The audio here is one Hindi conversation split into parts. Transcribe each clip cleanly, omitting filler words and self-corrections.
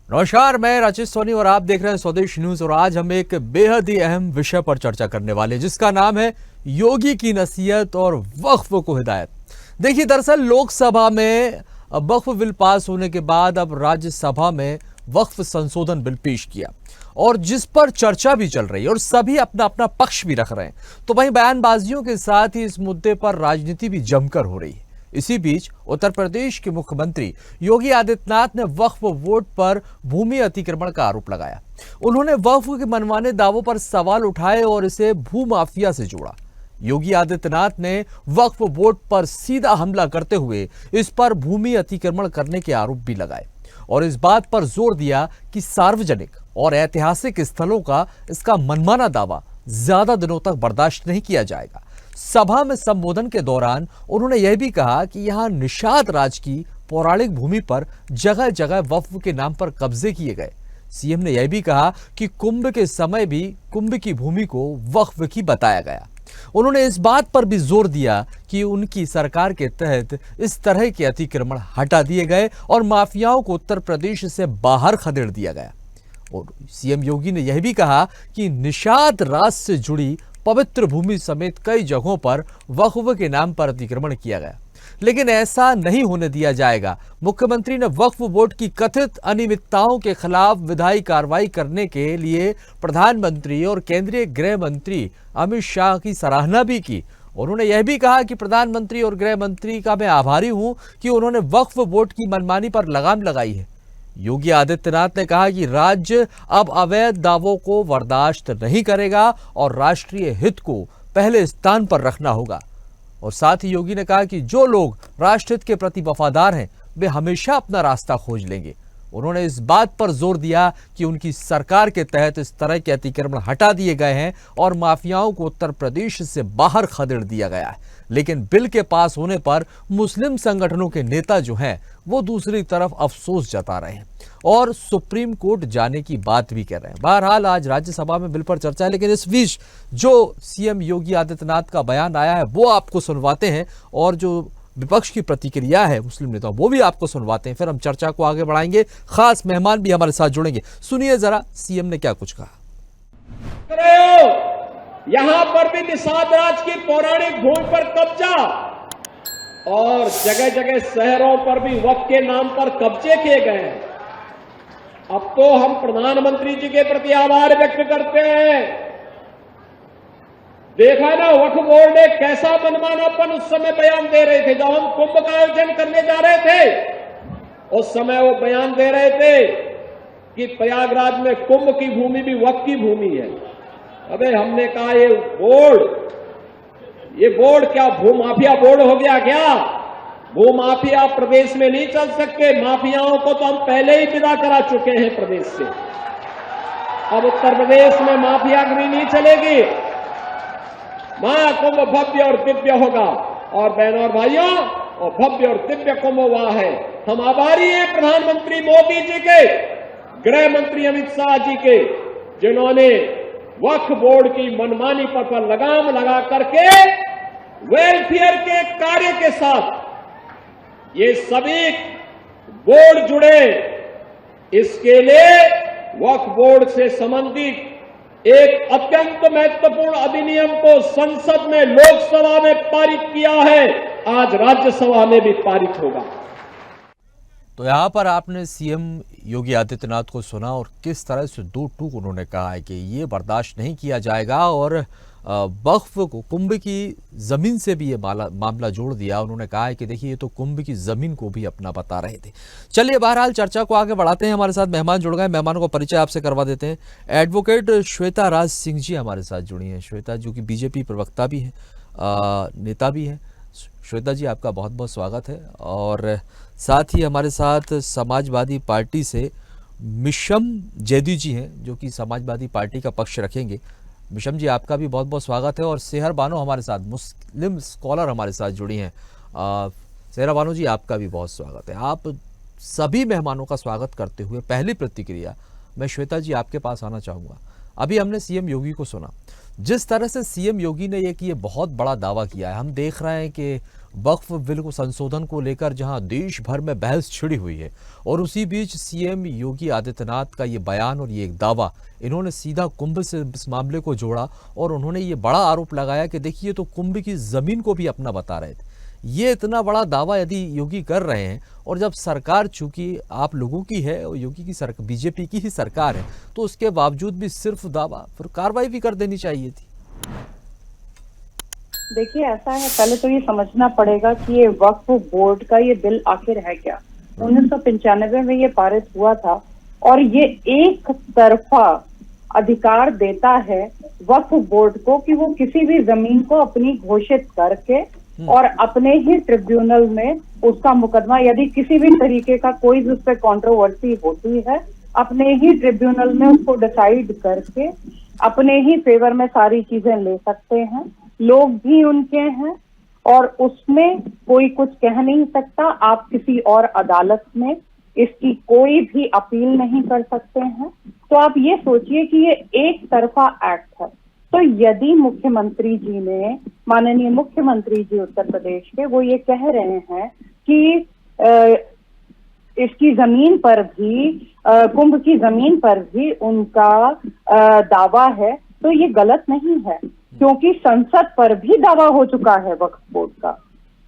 नमस्कार, मैं राजेश सोनी और आप देख रहे हैं स्वदेश न्यूज। और आज हम एक बेहद ही अहम विषय पर चर्चा करने वाले हैं जिसका नाम है योगी की नसीहत और वक्फ को हिदायत। देखिए, दरअसल लोकसभा में वक्फ बिल पास होने के बाद अब राज्यसभा में वक्फ संशोधन बिल पेश किया और जिस पर चर्चा भी चल रही है और सभी अपना अपना पक्ष भी रख रहे हैं। तो वहीं बयानबाजियों के साथ ही इस मुद्दे पर राजनीति भी जमकर हो रही है। इसी बीच उत्तर प्रदेश के मुख्यमंत्री योगी आदित्यनाथ ने वक्फ बोर्ड पर भूमि अतिक्रमण का आरोप लगाया। उन्होंने वक्फ के मनमाने दावों पर सवाल उठाए और इसे भूमाफिया से जोड़ा। योगी आदित्यनाथ ने वक्फ बोर्ड पर सीधा हमला करते हुए इस पर भूमि अतिक्रमण करने के आरोप भी लगाए और इस बात पर जोर दिया कि सार्वजनिक और ऐतिहासिक स्थलों का इसका मनमाना दावा ज्यादा दिनों तक बर्दाश्त नहीं किया जाएगा। सभा में संबोधन के दौरान उन्होंने यह भी कहा कि यहां निषाद राज की पौराणिक भूमि पर जगह जगह वक्फ के नाम पर कब्जे किए गए। सीएम ने यह भी कहा कि कुंभ के समय भी कुंभ की भूमि को वक्फ की बताया गया। उन्होंने इस बात पर भी जोर दिया कि उनकी सरकार के तहत इस तरह के अतिक्रमण हटा दिए गए और माफियाओं को उत्तर प्रदेश से बाहर खदेड़ दिया गया। और सीएम योगी ने यह भी कहा कि निषाद राज से जुड़ी पवित्र भूमि समेत कई जगहों पर वक्फ के नाम पर अतिक्रमण किया गया, लेकिन ऐसा नहीं होने दिया जाएगा। मुख्यमंत्री ने वक्फ बोर्ड की कथित अनियमितताओं के खिलाफ विधायी कार्रवाई करने के लिए प्रधानमंत्री और केंद्रीय गृह मंत्री अमित शाह की सराहना भी की। उन्होंने यह भी कहा कि प्रधानमंत्री और गृह मंत्री का मैं आभारी हूं कि उन्होंने वक्फ बोर्ड की मनमानी पर लगाम लगाई है। योगी आदित्यनाथ ने कहा कि राज्य अब अवैध दावों को बर्दाश्त नहीं करेगा और राष्ट्रीय हित को पहले स्थान पर रखना होगा। और साथ ही योगी ने कहा कि जो लोग राष्ट्रहित के प्रति वफादार हैं वे हमेशा अपना रास्ता खोज लेंगे। उन्होंने इस बात पर जोर दिया कि उनकी सरकार के तहत इस तरह के अतिक्रमण हटा दिए गए हैं और माफियाओं को उत्तर प्रदेश से बाहर खदेड़ दिया गया है, लेकिन बिल के पास होने पर मुस्लिम संगठनों के नेता जो हैं वो दूसरी तरफ अफसोस जता रहे हैं और सुप्रीम कोर्ट जाने की बात भी कर रहे हैं। बहरहाल आज राज्यसभा में बिल पर चर्चा है, लेकिन इस बीच जो सीएम योगी आदित्यनाथ का बयान आया है वो आपको सुनवाते हैं और जो विपक्ष की प्रतिक्रिया है मुस्लिम नेताओं वो भी आपको सुनवाते हैं। फिर हम चर्चा को आगे बढ़ाएंगे। खास मेहमान भी हमारे साथ जुड़ेंगे। सुनिए जरा सीएम ने क्या कुछ कहा। यहां पर भी निषाद राज की पौराणिक भूमि पर कब्जा और जगह जगह शहरों पर भी वक्फ के नाम पर कब्जे किए गए हैं। अब तो हम प्रधानमंत्री जी के प्रति आभार व्यक्त करते हैं। देखा ना, वक्फ बोर्ड ने कैसा मनमानापन उस समय बयान दे रहे थे। जब हम कुंभ का आयोजन करने जा रहे थे उस समय वो बयान दे रहे थे कि प्रयागराज में कुंभ की भूमि भी वक्फ की भूमि है। अबे हमने कहा ये बोर्ड क्या भूमाफिया बोर्ड हो गया क्या? भूमाफिया प्रदेश में नहीं चल सकते। माफियाओं को तो हम पहले ही विदा करा चुके हैं प्रदेश से। अब उत्तर प्रदेश में माफियागिरी नहीं चलेगी। महाकुंभ भव्य और दिव्य होगा और बहनों और भाइयों, और भव्य और दिव्य कुंभ हुआ है। हम आभारी हैं प्रधानमंत्री मोदी जी के, गृह मंत्री अमित शाह जी के, जिन्होंने वक्फ बोर्ड की मनमानी पर लगाम लगा करके वेलफेयर के कार्य के साथ ये सभी बोर्ड जुड़े। इसके लिए वक्फ बोर्ड से संबंधित एक अत्यंत महत्वपूर्ण अधिनियम को संसद में, लोकसभा में पारित किया है। आज राज्यसभा में भी पारित होगा। तो यहाँ पर आपने सीएम योगी आदित्यनाथ को सुना और किस तरह से दो टूक उन्होंने कहा है कि ये बर्दाश्त नहीं किया जाएगा और वक्फ को कुंभ की जमीन से भी ये मामला जोड़ दिया। उन्होंने कहा है कि देखिए ये तो कुंभ की जमीन को भी अपना बता रहे थे। चलिए बहरहाल चर्चा को आगे बढ़ाते हैं। हमारे साथ मेहमान जुड़ गए। मेहमानों का परिचय आपसे करवा देते हैं। एडवोकेट श्वेता राज सिंह जी हमारे साथ जुड़ी हैं। श्वेता जो कि बीजेपी प्रवक्ता भी है, नेता भी है। श्वेता जी आपका बहुत बहुत स्वागत है। और साथ ही हमारे साथ समाजवादी पार्टी से मिशम जैदी जी हैं जो कि समाजवादी पार्टी का पक्ष रखेंगे। मिशम जी आपका भी बहुत बहुत स्वागत है। और सेहर बानो हमारे साथ, मुस्लिम स्कॉलर हमारे साथ जुड़ी हैं। सेहरा बानो जी आपका भी बहुत स्वागत है। आप सभी मेहमानों का स्वागत करते हुए पहली प्रतिक्रिया मैं श्वेता जी आपके पास आना चाहूँगा। अभी हमने सीएम योगी को सुना, जिस तरह से सीएम योगी ने ये बहुत बड़ा दावा किया है। हम देख रहे हैं कि वक्फ बिल को संशोधन को लेकर जहां देश भर में बहस छिड़ी हुई है, और उसी बीच सीएम योगी आदित्यनाथ का ये बयान और ये एक दावा, इन्होंने सीधा कुंभ से इस मामले को जोड़ा और उन्होंने ये बड़ा आरोप लगाया कि देखिए तो कुंभ की जमीन को भी अपना बता रहे थे। ये इतना बड़ा दावा यदि योगी कर रहे हैं, और जब सरकार चूंकि आप लोगों की है और योगी की सरकार बीजेपी की ही सरकार है, तो उसके बावजूद भी सिर्फ दावा, फिर कार्रवाई भी कर देनी चाहिए थी। देखिए ऐसा है, पहले तो ये समझना पड़ेगा कि ये वक्फ बोर्ड का ये बिल आखिर है क्या। 1995 में ये पारित हुआ था और ये एक तरफा अधिकार देता है वक्फ बोर्ड को कि वो किसी भी जमीन को अपनी घोषित करके और अपने ही ट्रिब्यूनल में उसका मुकदमा, यदि किसी भी तरीके का कोई भी उस पर कॉन्ट्रोवर्सी होती है, अपने ही ट्रिब्यूनल में उसको डिसाइड करके अपने ही फेवर में सारी चीजें ले सकते हैं। लोग भी उनके हैं और उसमें कोई कुछ कह नहीं सकता। आप किसी और अदालत में इसकी कोई भी अपील नहीं कर सकते हैं। तो आप ये सोचिए कि ये एक तरफा एक्ट है। तो यदि मुख्यमंत्री जी ने, माननीय मुख्यमंत्री जी उत्तर प्रदेश के, वो ये कह रहे हैं कि इसकी जमीन पर भी, कुंभ की जमीन पर भी उनका दावा है, तो ये गलत नहीं है, क्योंकि संसद पर भी दावा हो चुका है वक्फ बोर्ड का।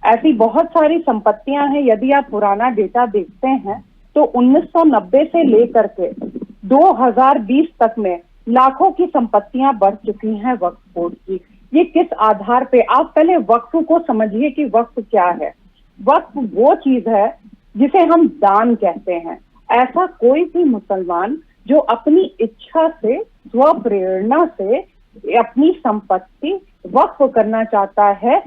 ऐसी बहुत सारी संपत्तियां हैं। यदि आप पुराना डेटा देखते हैं तो 1990 से लेकर के 2020 तक में लाखों की संपत्तियां बढ़ चुकी हैं वक्फ बोर्ड की। ये किस आधार पे? आप पहले वक्फ को समझिए कि वक्फ क्या है। वक्फ वो चीज है जिसे हम दान कहते हैं। ऐसा कोई भी मुसलमान जो अपनी इच्छा से, स्वप्रेरणा से अपनी संपत्ति वक्फ करना चाहता है,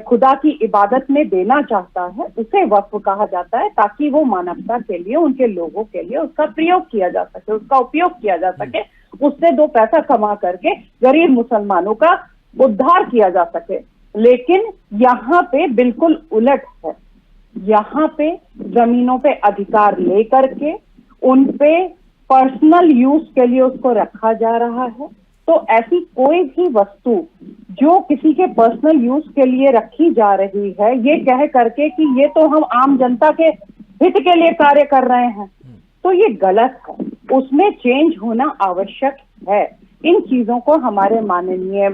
खुदा की इबादत में देना चाहता है, उसे वक्फ कहा जाता है, ताकि वो मानवता के लिए, उनके लोगों के लिए उसका प्रयोग किया जा सके, उसका उपयोग किया जा सके, उससे दो पैसा कमा करके गरीब मुसलमानों का उद्धार किया जा सके। लेकिन यहाँ पे बिल्कुल उलट है। यहाँ पे जमीनों पे अधिकार लेकर के उन पे पर्सनल यूज के लिए उसको रखा जा रहा है। तो ऐसी कोई भी वस्तु जो किसी के पर्सनल यूज के लिए रखी जा रही है, ये कह करके कि ये तो हम आम जनता के हित के लिए कार्य कर रहे हैं, तो ये गलत है। उसमें चेंज होना आवश्यक है। इन चीजों को हमारे माननीय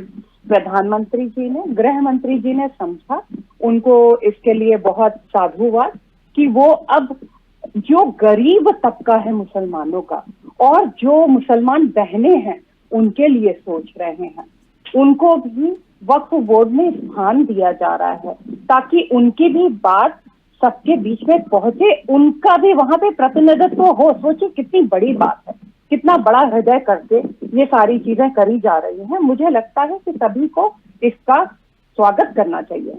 प्रधानमंत्री जी ने, गृह मंत्री जी ने समझा। उनको इसके लिए बहुत साधुवाद कि वो अब जो गरीब तबका है मुसलमानों का और जो मुसलमान बहनें हैं उनके लिए सोच रहे हैं। उनको भी वक्फ बोर्ड में स्थान दिया जा रहा है ताकि उनकी भी बात सबके बीच में पहुंचे, उनका भी वहां पे प्रतिनिधित्व हो। सोचिए कितनी बड़ी बात है, कितना बड़ा हृदय करके ये सारी चीजें करी जा रही हैं। मुझे लगता है कि सभी को इसका स्वागत करना चाहिए।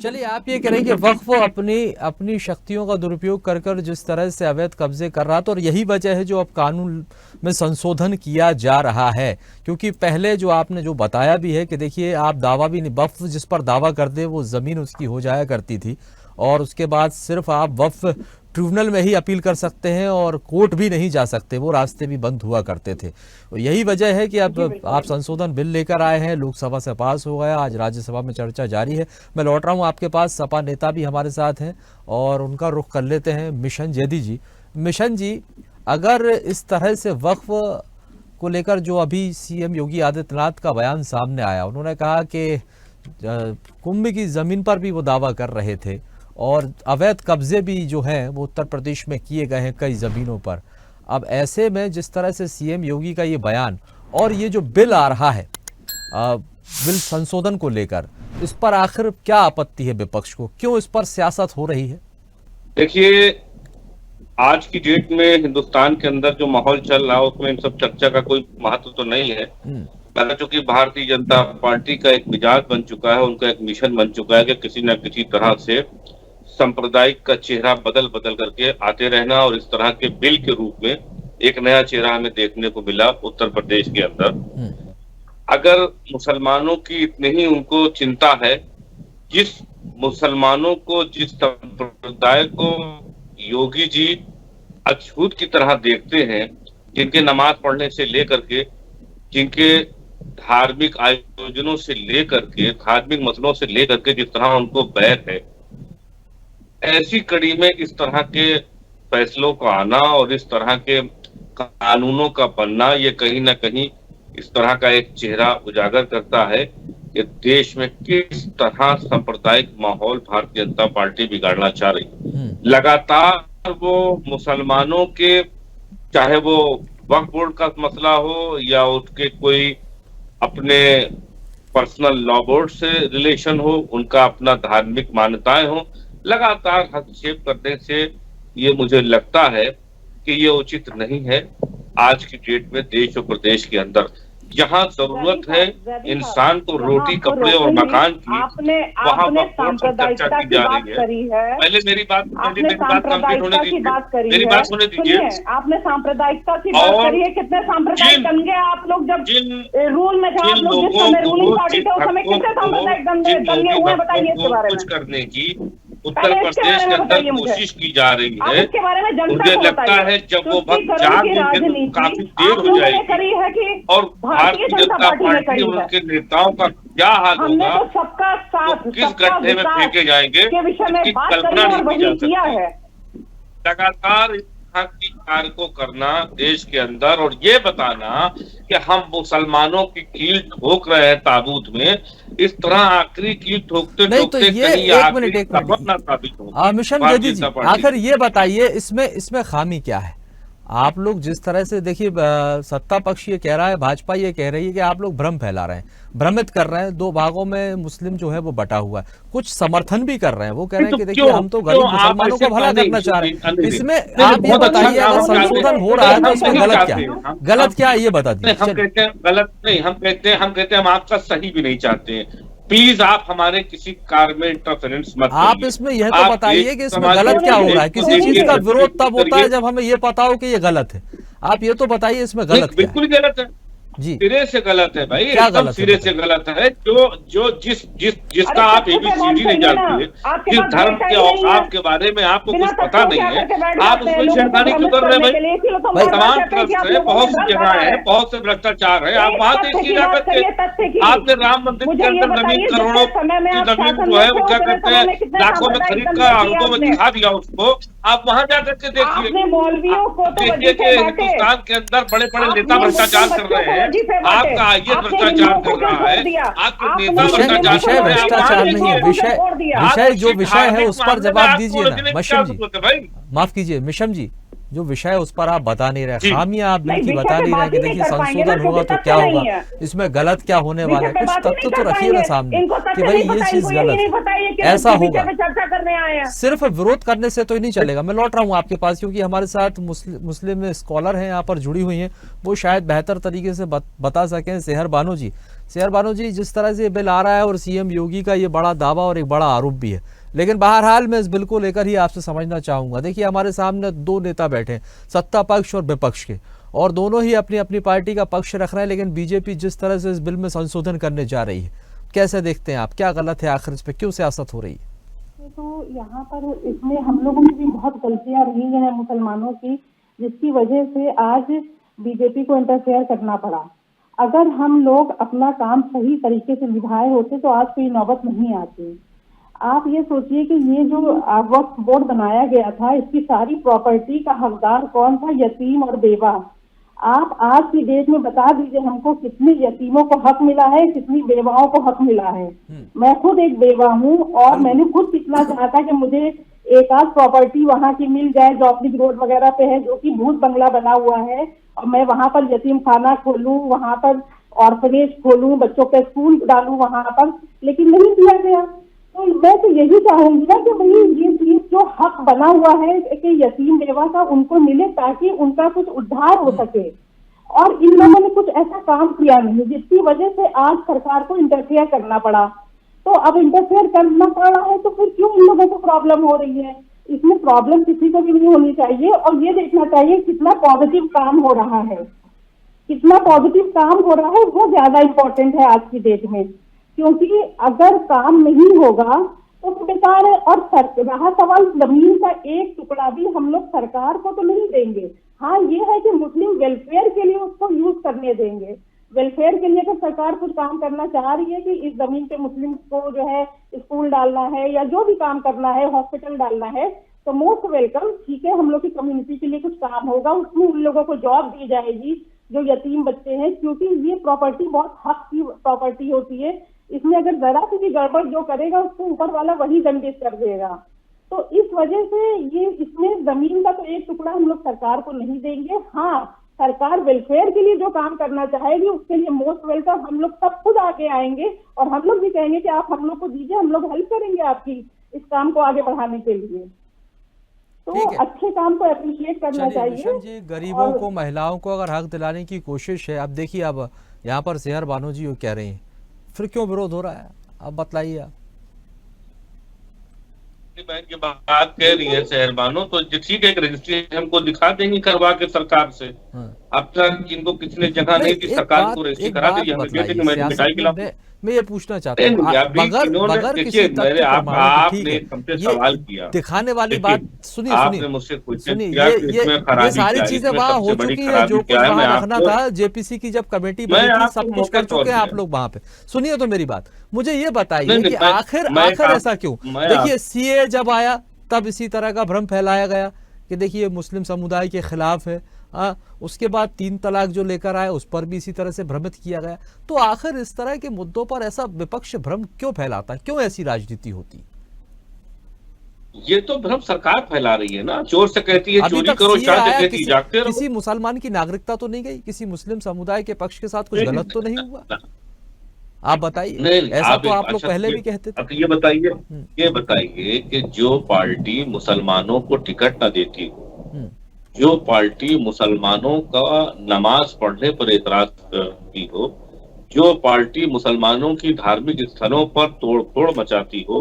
चलिए, आप ये कह रहे हैं कि वक्फ अपनी शक्तियों का दुरुपयोग कर कर जिस तरह से अवैध कब्जे कर रहा था, और यही वजह है जो अब कानून में संशोधन किया जा रहा है। क्योंकि पहले जो आपने जो बताया भी है कि देखिए, आप दावा भी नहीं, वक्फ जिस पर दावा करते वो जमीन उसकी हो जाया करती थी, और उसके बाद सिर्फ आप वक्फ ट्रिब्यूनल में ही अपील कर सकते हैं और कोर्ट भी नहीं जा सकते, वो रास्ते भी बंद हुआ करते थे। तो यही वजह है कि अब आप संशोधन बिल लेकर आए हैं, लोकसभा से पास हो गया, आज राज्यसभा में चर्चा जारी है। मैं लौट रहा हूँ आपके पास, सपा नेता भी हमारे साथ हैं और उनका रुख कर लेते हैं मिशन जैदी जी। मिशन जी, अगर इस तरह से वक्फ को लेकर जो अभी सीएम योगी आदित्यनाथ का बयान सामने आया, उन्होंने कहा कि कुंभ की जमीन पर भी वो दावा कर रहे थे और अवैध कब्जे भी जो हैं वो उत्तर प्रदेश में किए गए हैं कई ज़मीनों पर। अब ऐसे में जिस तरह से सीएम योगी का ये बयान और ये जो बिल आ रहा है, बिल संशोधन को लेकर, इस पर आखिर क्या आपत्ति है विपक्ष को? क्यों इस पर सियासत हो रही है? देखिए, आज की डेट में हिंदुस्तान के अंदर जो माहौल चल रहा है उसमें इन सब चर्चा का कोई महत्व तो नहीं है। पहले चूंकि भारतीय जनता पार्टी का एक मिजाज बन चुका है, उनका एक मिशन बन चुका है कि किसी न किसी तरह से सांप्रदायिक का चेहरा बदल बदल करके आते रहना, और इस तरह के बिल के रूप में एक नया चेहरा हमें देखने को मिला उत्तर प्रदेश के अंदर। अगर मुसलमानों की इतनी ही उनको चिंता है, जिस मुसलमानों को, जिस संप्रदाय को योगी जी अछूत की तरह देखते हैं, जिनके नमाज पढ़ने से लेकर के, जिनके धार्मिक आयोजनों से लेकर के, धार्मिक मसलों से लेकर के जिस तरह उनको बैर है, ऐसी कड़ी में इस तरह के फैसलों का आना और इस तरह के कानूनों का बनना, ये कहीं ना कहीं इस तरह का एक चेहरा उजागर करता है कि देश में किस तरह सांप्रदायिक माहौल भारतीय जनता पार्टी बिगाड़ना चाह रही है। लगातार वो मुसलमानों के, चाहे वो वक्फ बोर्ड का मसला हो या उसके कोई अपने पर्सनल लॉ बोर्ड से रिलेशन हो, उनका अपना धार्मिक मान्यताएं हो, लगातार हस्तक्षेप करने से ये मुझे लगता है कि ये उचित नहीं है। आज की डेट में देश और प्रदेश के अंदर जहां जरूरत है इंसान को रोटी, कपड़े और मकान की, वहां वक्फ बोर्ड पर चर्चा की जा रही है। पहले मेरी बात कंप्लीट होने दीजिए, मेरी बात होने दीजिए। आपने सांप्रदायिकता की बात करी है, कितने सांप्रदायिक बन गए आप लोग जब रूल में थे, आप लोग जिस समय रूलिंग पार्टी थे उस समय कितने सांप्रदायिक दंगे हुए, बताइए इसके बारे में। कुछ करने की उत्तर प्रदेश के अंदर कोशिश की जा रही है, मुझे लगता है जब वो वक्त जाएंगे तो काफी देर हो जाएगी और भारतीय जनता पार्टी और उनके नेताओं का क्या हाल होगा, सबका साथ, किस गड्ढे में फेंके जाएंगे, इसकी कल्पना नहीं की जा सकती। लगातार की कार्य को करना देश के अंदर और ये बताना कि हम मुसलमानों की कील ठोक रहे हैं ताबूत में, इस तरह आखिरी कील ठोकते ठोकते कहीं आखिरी सबक ना साबित हो। मिशन जैदी जी, आखिर ये बताइए इसमें खामी क्या है? आप लोग जिस तरह से देखिए, सत्ता पक्ष ये कह रहा है, भाजपा ये कह रही है कि आप लोग भ्रम फैला रहे हैं, भ्रमित कर रहे हैं, दो भागों में मुस्लिम जो है वो बटा हुआ है, कुछ समर्थन भी कर रहे हैं, वो कह रहे हैं कि देखिए हम तो गरीब मुसलमानों को भला करना चाह रहे हैं। इसमें आप ये बताइए, अगर संशोधन हो रहा है तो इसमें गलत क्या है? गलत क्या है ये बता दीजिए। हम कहते हैं गलत नहीं, हम कहते हैं हम आपका सही भी नहीं चाहते हैं। प्लीज आप हमारे किसी कार्य में इंटरफेरेंस मत करिए। आप इसमें यह तो बताइए कि इसमें गलत क्या हो रहा है? किसी चीज का विरोध तब होता है जब हमें ये पता हो कि ये गलत है। आप ये तो बताइए इसमें गलत क्या है? बिल्कुल गलत है जी, सिरे से गलत है भाई, क्या एकदम सिरे से गलत है। जो जिसका आप ABCD नहीं जानते, जिस धर्म के औकाफ के बारे में आपको कुछ पता नहीं है, आप उसमें छेड़खानी क्यों कर रहे हैं भाई? तमाम ट्रस्ट है, बहुत सी जगह है, बहुत से भ्रष्टाचार है, आप वहां देखिए जा करके। आपने राम मंदिर के अंदर जमीन, करोड़ों की जमीन जो है वो क्या करते हैं, लाखों में खरीद कर अरबों में दिखा दिया उसको। आप वहां जा करके देखिए कि हिंदुस्तान के अंदर बड़े बड़े नेता भ्रष्टाचार कर रहे हैं, आपका आईएएस भ्रष्टाचार कर रहा है, आपके नेता विषय भ्रष्टाचार नहीं है, विषय जो विषय है उस पर जवाब दीजिए ना मशम जी, माफ कीजिए मिशम जी, जो विषय है उस पर आप बता नहीं रहे, खामियां आप बिल्कुल बता नहीं रहे कि देखिए संशोधन होगा तो क्या होगा, इसमें गलत क्या होने वाला है। कुछ तथ्य तो रखिए ना सामने कि भाई ये चीज गलत है, ऐसा होगा। सिर्फ विरोध करने से तो ही नहीं चलेगा। मैं लौट रहा हूँ आपके पास क्योंकि हमारे साथ मुस्लिम स्कॉलर हैं यहाँ पर जुड़ी हुई हैं, वो शायद बेहतर तरीके से बता सकें। सेहर बानो जी, जिस तरह से बिल आ रहा है और CM योगी का ये बड़ा दावा और एक बड़ा आरोप भी है, लेकिन बहरहाल मैं इस बिल को लेकर ही आपसे समझना चाहूंगा। देखिए हमारे सामने दो नेता बैठे हैं, सत्ता पक्ष और विपक्ष के, और दोनों ही अपनी अपनी पार्टी का पक्ष रख रहे हैं, लेकिन बीजेपी जिस तरह से इस बिल में संशोधन करने जा रही है, कैसे देखते हैं आप? क्या गलत है आखिर, इस पर क्यों सियासत हो रही है? तो यहाँ पर इसमें हम लोगों की भी बहुत गलतियां रही हैं मुसलमानों की, जिसकी वजह से आज बीजेपी को इंटरफेयर करना पड़ा। अगर हम लोग अपना काम सही तरीके से निभाए होते तो आज कोई नौबत नहीं आती। आप ये सोचिए कि ये जो वक्फ बोर्ड बनाया गया था, इसकी सारी प्रॉपर्टी का हकदार कौन था? यतीम और बेवा। आप आज की डेट में बता दीजिए हमको कितनी यतीमों को हक मिला है, कितनी बेवाओं को हक मिला है। मैं खुद एक बेवा हूँ और मैंने खुद कितना चाहा था कि मुझे एक आध प्रॉपर्टी वहाँ की मिल जाए जो अपनी रोड वगैरह पे है, जो कि भूत बंगला बना हुआ है, और मैं वहाँ पर यतीम खाना खोलूं, वहाँ पर ऑर्फनेज खोलूं, बच्चों के स्कूल डालूं वहाँ पर, लेकिन नहीं दिया गया। तो मैं तो यही चाहूंगी ना कि भाई ये चीज जो हक बना हुआ है कि यतीम बेवा का उनको मिले, ताकि उनका कुछ उद्धार हो सके। और इन लोगों ने कुछ ऐसा काम किया नहीं, जिसकी वजह से आज सरकार को इंटरफेयर करना पड़ा। तो अब इंटरफेयर करना पड़ रहा है तो फिर क्यों इन लोगों को प्रॉब्लम हो रही है? इसमें प्रॉब्लम किसी को भी नहीं होनी चाहिए, और ये देखना चाहिए कितना पॉजिटिव काम हो रहा है, कितना पॉजिटिव काम हो रहा है, वो ज्यादा इम्पोर्टेंट है आज की डेट में। क्योंकि अगर काम नहीं होगा तो बेकार है। और रहा सवाल जमीन का एक टुकड़ा भी हम लोग सरकार को तो नहीं देंगे। हाँ, ये है कि मुस्लिम वेलफेयर के लिए उसको यूज करने देंगे, वेलफेयर के लिए अगर सरकार कुछ काम करना चाह रही है कि इस जमीन पे मुस्लिम को जो है स्कूल डालना है या जो भी काम करना है, हॉस्पिटल डालना है, तो मोस्ट वेलकम। ठीक है, हम लोग की कम्युनिटी के लिए कुछ काम होगा, उसमें उन लोगों को जॉब दी जाएगी जो यतीम बच्चे हैं, क्योंकि ये प्रॉपर्टी बहुत हक की प्रॉपर्टी होती है। इसमें अगर जरा सी भी गड़बड़ जो करेगा उसको ऊपर वाला वही दंडित कर देगा। तो इस वजह से ये इसमें जमीन का तो एक टुकड़ा हम लोग सरकार को नहीं देंगे। हाँ, सरकार वेलफेयर के लिए जो काम करना चाहेगी उसके लिए मोस्ट वेलकम। हम लोग सब खुद आगे आएंगे और हम लोग भी कहेंगे कि आप हम लोग को दीजिए, हम लोग हेल्प करेंगे आपकी इस काम को आगे बढ़ाने के लिए। तो अच्छे काम को अप्रिशिएट करना चाहिए जी। गरीबों को, महिलाओं को अगर हक दिलाने की कोशिश है, अब देखिए अब यहाँ पर सेहर बानो जी कह रही हैं, फिर क्यों विरोध हो रहा है, अब बतलाइए आप। बहन की बात कह रही है सेहर बानो, तो ठीक है, एक रजिस्ट्री हमको दिखा देंगे करवा के सरकार से। अब तक इनको किसने जगह नहीं दी, सरकार को रजिस्ट्री करा दीजिए, हमें दे देंगे, मिठाई खिलाओ। मैं ये पूछना चाहता हूँ, बगैर किसी तथ्य आपने हमसे सवाल किया, दिखाने वाली बात सुनिए, आपने मुझसे सुनिए, ये सारी चीजें वहाँ हो चुकी है, जो कुछ वहाँ रखना था, जेपीसी की जब कमेटी बनी थी, सब कुछ कर चुके हैं आप लोग वहाँ पे। सुनिए तो मेरी बात, मुझे ये बताइए कि आखिर ऐसा क्यों? देखिए सीए जब आया तब इसी तरह का भ्रम फैलाया गया कि देखिए मुस्लिम समुदाय के खिलाफ है। उसके बाद 3 तलाक जो लेकर आए उस पर भी इसी तरह से भ्रमित किया गया। तो आखिर इस तरह के मुद्दों पर ऐसा विपक्ष भ्रम क्यों फैलाता है, क्यों ऐसी राजनीति होती? ये तो भ्रम सरकार फैला रही है ना, चोर से कहती है चोरी करो, चार से कहती जागते रहो। किसी मुसलमान की नागरिकता तो नहीं गई, किसी मुस्लिम समुदाय के पक्ष के साथ कुछ गलत तो नहीं हुआ? आप बताइए, ऐसा तो आप लोग पहले भी कहते थे। ये बताइए कि जो पार्टी मुसलमानों को टिकट न देती हो, जो पार्टी मुसलमानों का नमाज पढ़ने पर एतराज करती हो, जो पार्टी मुसलमानों की धार्मिक स्थलों पर तोड़फोड़ मचाती हो,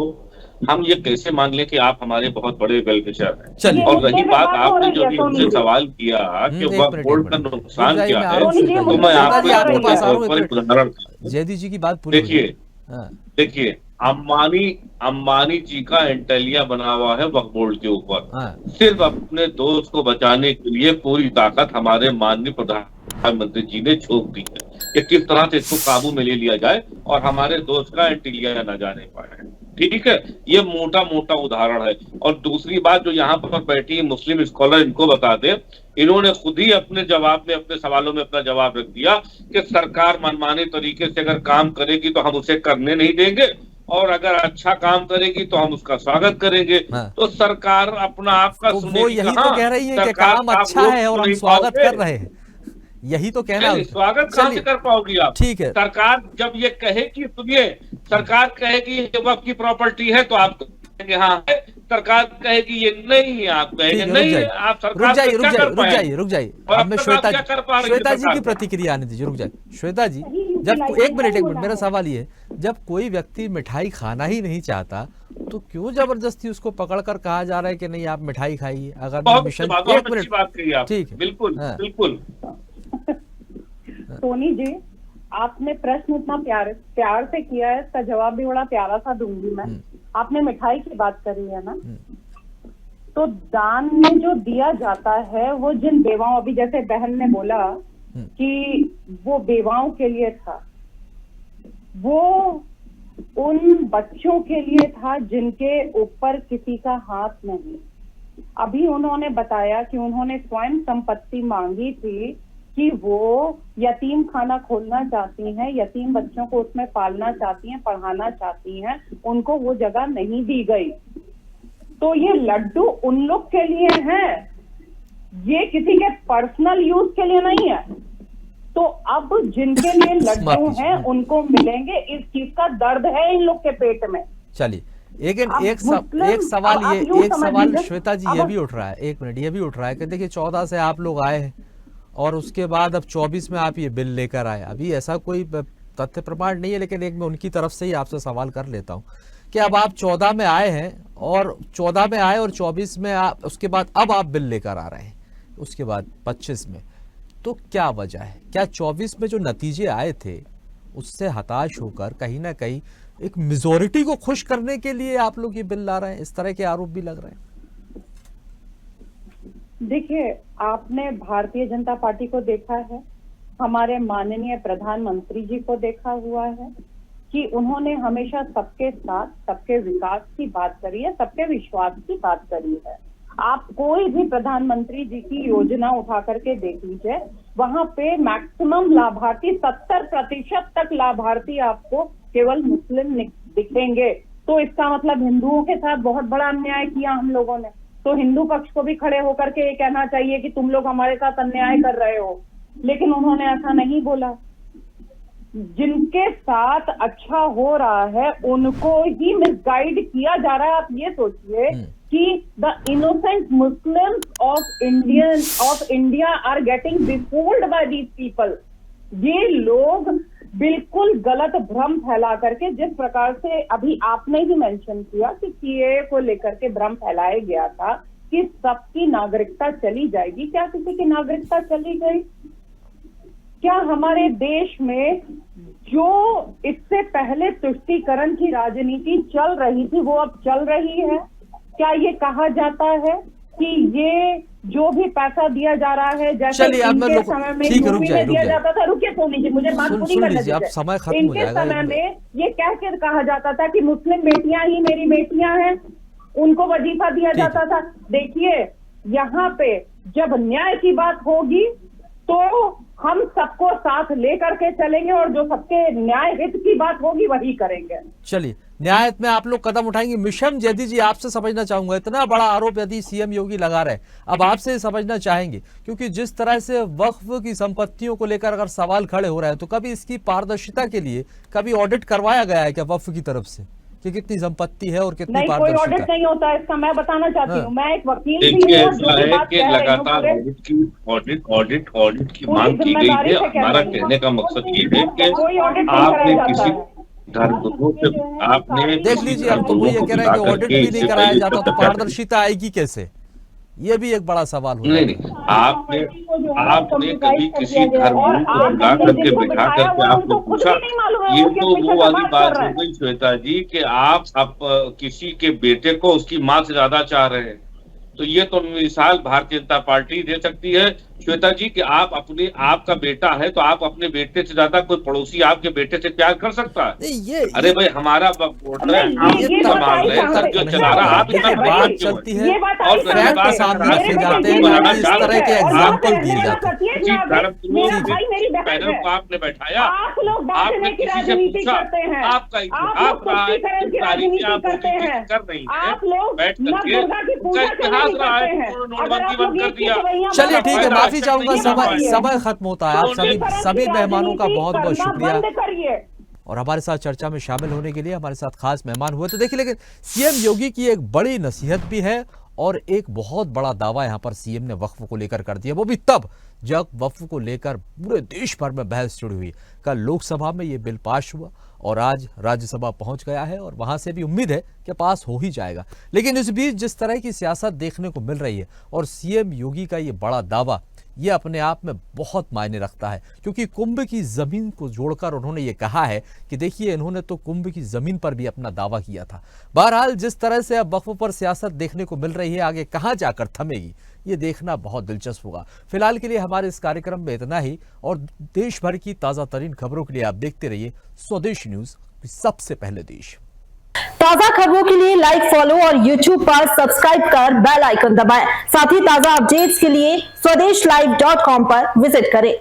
हम ये कैसे मान लें कि आप हमारे बहुत बड़े वेलविशर हैं? और रही बात आपने जो भी हमसे सवाल किया कि वक्फ बोर्ड का नुकसान क्या है, तो मैं आपको एक उदाहरण, जयदी जी की बात पूरी देखिए अंबानी जी का एंटेलिया बना हुआ है वक्फ बोर्ड के ऊपर। सिर्फ अपने दोस्त को बचाने के लिए पूरी ताकत हमारे माननीय प्रधानमंत्री जी ने झोंक दी है कि किस तरह से इसको काबू में ले लिया जाए और हमारे दोस्त का एंटेलिया न जाने पाए। ठीक है, ये मोटा मोटा उदाहरण है। और दूसरी बात, जो यहाँ पर बैठी मुस्लिम स्कॉलर, इनको बता दें, इन्होंने खुद ही अपने जवाब में, अपने सवालों में अपना जवाब रख दिया कि सरकार मनमाने तरीके से अगर काम करेगी तो हम उसे करने नहीं देंगे, और अगर अच्छा काम करेगी तो हम उसका स्वागत करेंगे। तो सरकार अपना आपका तो वो यही तो कह रही है कि काम अच्छा है और हम स्वागत कर रहे हैं, यही तो कहना है। स्वागत कहां से कर पाओगी आप? ठीक है, सरकार जब ये कहे कि सुनिए, सरकार कहे कि ये वक्फ की प्रॉपर्टी है तो आप कहेंगे हाँ है, सरकार कहेगी ये नहीं है, आप कहेंगे नहीं है। आप सरकार रुक जाइए। अब मैं श्वेता जी की प्रतिक्रिया आने दीजिए, रुक जाइए श्वेता जी। जब एक मिनट मेरा सवाल ये है, जब कोई व्यक्ति मिठाई खाना ही नहीं चाहता तो क्यों जबरदस्ती उसको पकड़कर कहा जा रहा है कि नहीं आप मिठाई खाइए? अगर मिशन, एक मिनट, ठीक है, बिल्कुल सोनी जी, आपने प्रश्न इतना प्यार से किया है, इसका जवाब भी बड़ा प्यारा सा दूंगी मैं। आपने मिठाई की बात करी है ना, तो दान में जो दिया जाता है वो जिन बेवाओं, अभी जैसे बहन ने बोला कि वो बेवाओं के लिए था, वो उन बच्चों के लिए था जिनके ऊपर किसी का हाथ नहीं। अभी उन्होंने बताया कि उन्होंने स्वयं संपत्ति मांगी थी कि वो यतीम खाना खोलना चाहती हैं, यतीम बच्चों को उसमें पालना चाहती हैं, पढ़ाना चाहती हैं, उनको वो जगह नहीं दी गई। तो ये लड्डू उन लोग के लिए हैं, ये किसी के पर्सनल यूज के लिए नहीं है। तो अब जिनके लिए लड्डू हैं उनको मिलेंगे, इस चीज का दर्द है इन लोग के पेट में। चलिए, एक सवाल श्वेता जी ये भी उठ रहा है, एक मिनट, ये भी उठ रहा है कि देखिए 14 से आप लोग आए हैं और उसके बाद अब 24 में आप ये बिल लेकर आए। अभी ऐसा कोई तथ्य प्रमाण नहीं है, लेकिन एक मैं उनकी तरफ से ही आपसे सवाल कर लेता हूँ कि अब आप 14 में आए हैं और 24 में उसके बाद अब आप बिल लेकर आ रहे हैं, उसके बाद 25 में, तो क्या वजह है? क्या 24 में जो नतीजे आए थे उससे हताश होकर कहीं ना कहीं एक मेजॉरिटी को खुश करने के लिए आप लोग ये बिल ला रहे हैं? इस तरह के आरोप भी लग रहे हैं। देखिए, आपने भारतीय जनता पार्टी को देखा है, हमारे माननीय प्रधानमंत्री जी को देखा हुआ है कि उन्होंने हमेशा सबके साथ सबके विकास की बात करी है, सबके विश्वास की बात करी है। आप कोई भी प्रधानमंत्री जी की योजना उठा करके देख लीजिए, वहां पे मैक्सिमम लाभार्थी 70% तक लाभार्थी आपको केवल मुस्लिम दिखेंगे। तो इसका मतलब हिंदुओं के साथ बहुत बड़ा अन्याय किया हम लोगों ने। तो हिंदू पक्ष को भी खड़े होकर के ये कहना चाहिए कि तुम लोग हमारे साथ अन्याय कर रहे हो, लेकिन उन्होंने ऐसा नहीं बोला। जिनके साथ अच्छा हो रहा है उनको ही मिसगाइड किया जा रहा है। आप ये सोचिए कि the innocent Muslims of India are getting befooled by these people. ये लोग बिल्कुल गलत भ्रम फैला करके, जिस प्रकार से अभी आपने ही मेंशन किया कि सीएए को लेकर के भ्रम फैलाया गया था कि सबकी नागरिकता चली जाएगी। क्या किसी की नागरिकता चली गई? क्या हमारे देश में जो इससे पहले तुष्टीकरण की राजनीति चल रही थी वो अब चल रही है? क्या ये कहा जाता है कि ये जो भी पैसा दिया जा रहा है, जैसे इनके समय में यूपी में दिया जाता था, रुकिए सोनी जी मुझे बात पूरी करने दीजिए। इनके समय में ये कह के कहा जाता था कि मुस्लिम बेटियां ही मेरी बेटियां हैं, उनको वजीफा दिया जाता था। देखिए यहाँ पे जब न्याय की बात होगी तो हम सबको साथ लेकर के चलेंगे और जो सबके न्याय हित की बात होगी वही करेंगे। चलिए, न्याय हित में आप लोग कदम उठाएंगे। मिशम जैदी जी, आपसे समझना चाहूंगा, इतना बड़ा आरोप यदि सीएम योगी लगा रहे, अब आपसे समझना चाहेंगे, क्योंकि जिस तरह से वक्फ की संपत्तियों को लेकर अगर सवाल खड़े हो रहे हैं तो कभी इसकी पारदर्शिता के लिए कभी ऑडिट करवाया गया है क्या वक्फ की तरफ से कि कितनी संपत्ति है और कितनी पारदर्शिता? कोई ऑडिट नहीं होता है इसका, मैं बताना चाहती हूँ। मैं एक वकील भी हूँ, लगातार ऑडिट की मांग की गई है। हमारा कहने का मकसद ये है कि आपने किसी धर्मगुरु से आपने देख लीजिए, अब तो वो ये कह रहा है कि ऑडिट भी नहीं कराया जाता तो पारदर्शिता आएगी कैसे? ये भी एक बड़ा सवाल हो। नहीं, आपने कभी किसी धर्मगुरु को बुला करके बिठा करके आपको पूछा? ये तो वो वाली बात हो गई श्वेता जी कि आप किसी के बेटे को उसकी माँ से ज्यादा चाह रहे हैं। तो ये तो मिसाल भारतीय जनता पार्टी दे सकती है श्वेता जी कि आपका बेटा है तो आप अपने बेटे से ज्यादा कोई पड़ोसी आपके बेटे से प्यार कर सकता है? अरे भाई हमारा वोटर है, आप संभाल रहे हैं, सब जो चला रहा आप बात चलती है और फैक्ट सामने से जाते हैं, इस तरह के एग्जांपल दिए जाते हैं। पैनल को आपने बैठाया, आपने किसी से पूछा, आपका इतिहास रहा है, तारीखें आप कर रही है, बैठ करके इतिहास रहा है, नोटबंदी बंद कर दिया। चलिए ठीक है, माफी चाहूंगा, समय खत्म होता है। आप सभी मेहमानों का बहुत बहुत शुक्रिया और हमारे साथ चर्चा में शामिल होने के लिए हमारे साथ खास मेहमान हुए। तो देखिए, लेकिन सीएम योगी की एक बड़ी नसीहत भी है और एक बहुत बड़ा दावा यहां पर सीएम ने वक्फ को लेकर कर दिया, वो भी तब जब वक्फ को लेकर पूरे देश भर में बहस शुरू हुई। कल लोकसभा में ये बिल पास हुआ और आज राज्यसभा पहुंच गया है और वहां से भी उम्मीद है कि पास हो ही जाएगा। लेकिन इस बीच जिस तरह की सियासत देखने को मिल रही है और सीएम योगी का ये बड़ा दावा, ये अपने आप में बहुत मायने रखता है, क्योंकि कुंभ की जमीन को जोड़कर उन्होंने ये कहा है कि देखिए, इन्होंने तो कुंभ की जमीन पर भी अपना दावा किया था। बहरहाल जिस तरह से अब वक्फ पर सियासत देखने को मिल रही है, आगे कहां जाकर थमेगी ये देखना बहुत दिलचस्प होगा। फिलहाल के लिए हमारे इस कार्यक्रम में इतना ही और देश भर की ताजा तरीन खबरों के लिए आप देखते रहिए स्वदेश न्यूज, सबसे पहले देश। ताजा खबरों के लिए लाइक, फॉलो और YouTube पर सब्सक्राइब कर बेल आइकन दबाएं। साथ ही ताजा अपडेट्स के लिए स्वदेशलाइव.com पर विजिट करें।